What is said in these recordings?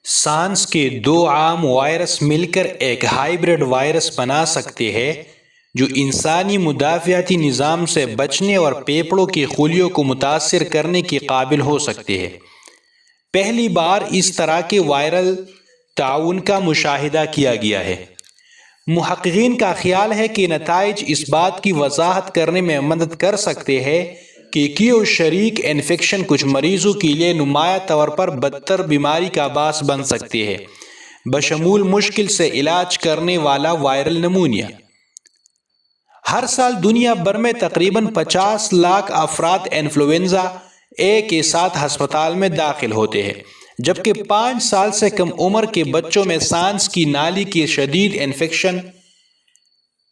سانس کے دو عام وائرس مل کر ایک ہائبرڈ وائرس بنا سکتے ہیں جو انسانی مدافعتی نظام سے بچنے اور پھیپھڑوں کی خلیوں کو متاثر کرنے کے قابل ہو سکتے ہیں۔ پہلی بار اس طرح کے وائرل تعاون کا مشاہدہ کیا گیا ہے۔ محققین کا خیال ہے کہ نتائج اس بات کی وضاحت کرنے میں مدد کر سکتے ہیں کہ کیوں شریک انفیکشن کچھ مریضوں کے لیے نمایاں طور پر بدتر بیماری کا باعث بن سکتے ہیں، بشمول مشکل سے علاج کرنے والا وائرل نمونیا۔ ہر سال دنیا بھر میں تقریباً 50 لاکھ افراد انفلوئنزا اے کے ساتھ ہسپتال میں داخل ہوتے ہیں، جبکہ 5 سال سے کم عمر کے بچوں میں سانس کی نالی کے شدید انفیکشن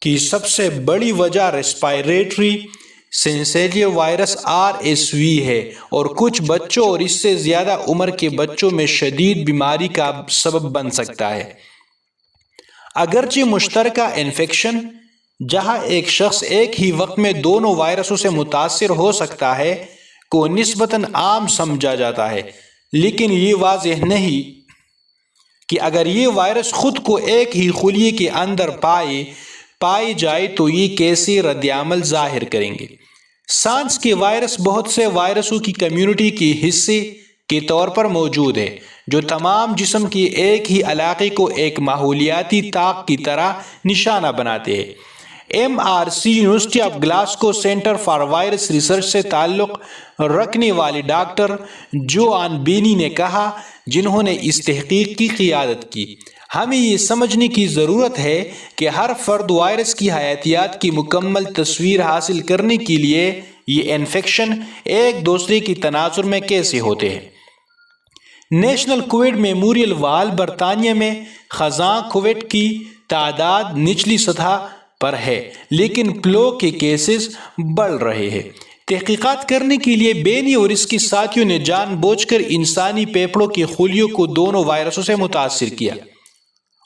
کی سب سے بڑی وجہ ریسپائریٹری سنسیٹیو وائرس RSV ہے، اور کچھ بچوں اور اس سے زیادہ عمر کے بچوں میں شدید بیماری کا سبب بن سکتا ہے۔ اگرچہ مشترکہ انفیکشن، جہاں ایک شخص ایک ہی وقت میں دونوں وائرسوں سے متاثر ہو سکتا ہے، کو نسبتاً عام سمجھا جاتا ہے، لیکن یہ واضح نہیں کہ اگر یہ وائرس خود کو ایک ہی خلیے کے اندر پائے جائے تو یہ کیسے رد عمل ظاہر کریں گے۔ سانس کے وائرس بہت سے وائرسوں کی کمیونٹی کے حصے کے طور پر موجود ہے، جو تمام جسم کے ایک ہی علاقے کو ایک ماحولیاتی طاق کی طرح نشانہ بناتے ہیں۔ MRC university of Glasgow centre for virus research سے تعلق رکھنے والے ڈاکٹر جو آن بینی نے کہا، جنہوں نے اس تحقیق کی قیادت کی، ہمیں یہ سمجھنے کی ضرورت ہے کہ ہر فرد وائرس کی حیاتیات کی مکمل تصویر حاصل کرنے کے لیے یہ انفیکشن ایک دوسرے کی تناظر میں کیسے ہوتے ہیں۔ نیشنل کووڈ میموریل وال برطانیہ میں خزاں کووڈ کی تعداد نچلی سطح پر ہے، لیکن فلو کے کیسز بڑھ رہے ہیں۔ تحقیقات کرنے کے لیے بینی اور اس کے ساتھیوں نے جان بوجھ کر انسانی پھیپھڑوں کی خلیوں کو دونوں وائرسوں سے متاثر کیا،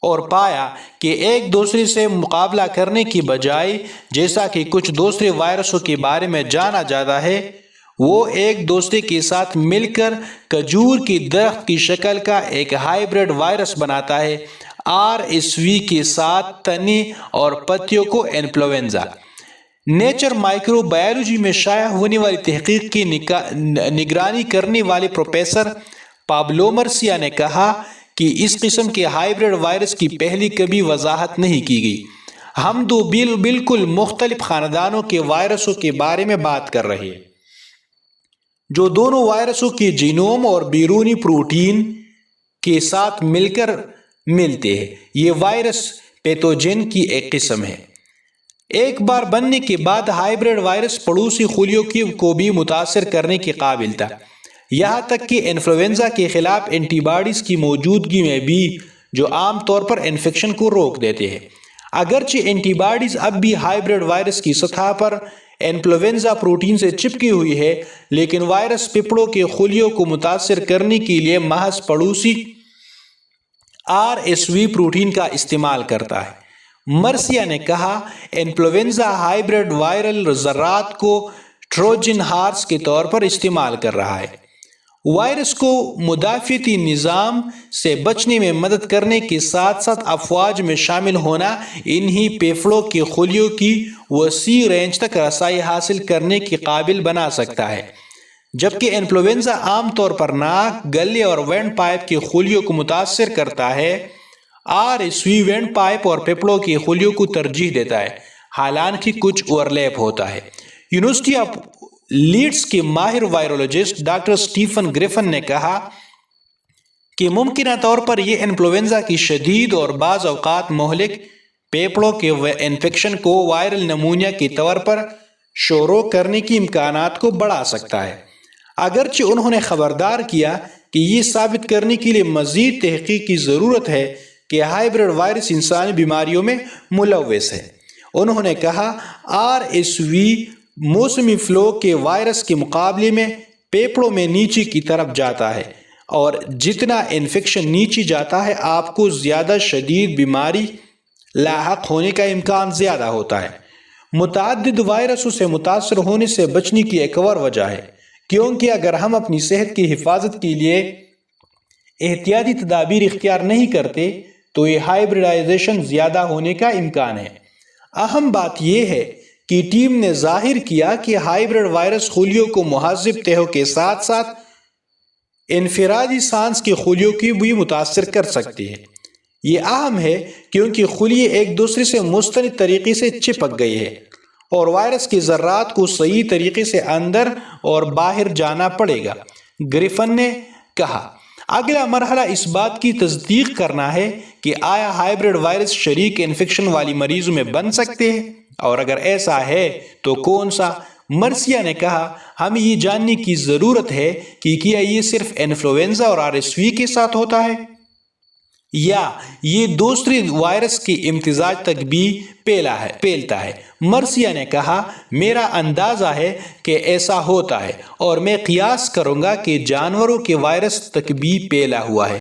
اور پایا کہ ایک دوسرے سے مقابلہ کرنے کی بجائے، جیسا کہ کچھ دوسرے وائرسوں کے بارے میں جانا جاتا ہے، وہ ایک دوسرے کے ساتھ مل کر کھجور کے درخت کی شکل کا ایک ہائبرڈ وائرس بناتا ہے۔ RSV کے ساتھ تنے اور پتیوں کو انفلوئنزا۔ نیچر مائکرو بایولوجی میں شائع ہونے والی تحقیق کی نگرانی کرنے والے پروفیسر پابلو مرسیا نے کہا کہ اس قسم کے ہائبرڈ وائرس کی پہلے کبھی وضاحت نہیں کی گئی۔ ہم دو بالکل مختلف خاندانوں کے وائرسوں کے بارے میں بات کر رہے ہیں، جو دونوں وائرسوں کے جینوم اور بیرونی پروٹین کے ساتھ مل کر ملتے ہیں۔ یہ وائرس پیتھوجن کی ایک قسم ہے۔ ایک بار بننے کے بعد ہائبرڈ وائرس پڑوسی خلیوں کو بھی متاثر کرنے کے قابل تھا، یہاں تک کہ انفلوئنزا کے خلاف اینٹی باڈیز کی موجودگی میں بھی، جو عام طور پر انفیکشن کو روک دیتے ہیں۔ اگرچہ اینٹی باڈیز اب بھی ہائبرڈ وائرس کی سطح پر انفلوئنزا پروٹین سے چپکی ہوئی ہے، لیکن وائرس پھیپھڑوں کے خلیوں کو متاثر کرنے کے لیے محض پڑوسی RSV پروٹین کا استعمال کرتا ہے۔ مرسیا نے کہا، انفلوئنزا ہائبرڈ وائرل ذرات کو ٹروجن ہارس کے طور پر استعمال کر رہا ہے۔ وائرس کو مدافعتی نظام سے بچنے میں مدد کرنے کے ساتھ ساتھ افواج میں شامل ہونا انہی پھیپھڑوں کی خلیوں کی وسیع رینج تک رسائی حاصل کرنے کے قابل بنا سکتا ہے، جبکہ انفلوئنزا عام طور پر ناک، گلے اور وینڈ پائپ کی خلیوں کو متاثر کرتا ہے۔ RSV وینڈ پائپ اور پھیپھڑوں کی خلیوں کو ترجیح دیتا ہے، حالانکہ کچھ اوورلیپ ہوتا ہے۔ یونیورسٹی آف لیڈز کے ماہر وائرولوجسٹ ڈاکٹر سٹیفن گریفن نے کہا کہ ممکنہ طور پر یہ انفلوئنزا کی شدید اور بعض اوقات مہلک پھیپھڑوں کے انفیکشن کو وائرل نمونیا کے طور پر شروع کرنے کی امکانات کو بڑھا سکتا ہے۔ اگرچہ انہوں نے خبردار کیا کہ یہ ثابت کرنے کے لیے مزید تحقیق کی ضرورت ہے کہ ہائبرڈ وائرس انسانی بیماریوں میں ملوث ہے۔ انہوں نے کہا، RSV موسمی فلو کے وائرس کے مقابلے میں پھیپھڑوں میں نیچے کی طرف جاتا ہے، اور جتنا انفیکشن نیچے جاتا ہے، آپ کو زیادہ شدید بیماری لاحق ہونے کا امکان زیادہ ہوتا ہے۔ متعدد وائرسوں سے متاثر ہونے سے بچنے کی ایک اور وجہ ہے، کیونکہ اگر ہم اپنی صحت کی حفاظت کے لیے احتیاطی تدابیر اختیار نہیں کرتے تو یہ ہائبریڈائزیشن زیادہ ہونے کا امکان ہے۔ اہم بات یہ ہے کہ ٹیم نے ظاہر کیا کہ ہائبرڈ وائرس خلیوں کو مہذب تہوں کے ساتھ ساتھ انفرادی سانس کی خلیوں کی بھی متاثر کر سکتی ہے۔ یہ اہم ہے کیونکہ خلیے ایک دوسرے سے مستند طریقے سے چپک گئی ہے اور وائرس کے ذرات کو صحیح طریقے سے اندر اور باہر جانا پڑے گا، گریفن نے کہا۔ اگلا مرحلہ اس بات کی تصدیق کرنا ہے کہ آیا ہائبرڈ وائرس شریک انفیکشن والی مریضوں میں بن سکتے ہیں، اور اگر ایسا ہے تو کون سا؟ مرثیہ نے کہا، ہمیں یہ جاننے کی ضرورت ہے کہ کیا یہ صرف انفلوئنزا اور RSV کے ساتھ ہوتا ہے یا یہ دوسرے وائرس کے امتزاج تک بھی پھیلتا ہے۔ مرثیہ نے کہا، میرا اندازہ ہے کہ ایسا ہوتا ہے اور میں قیاس کروں گا کہ جانوروں کے وائرس تک بھی پھیلا ہوا ہے۔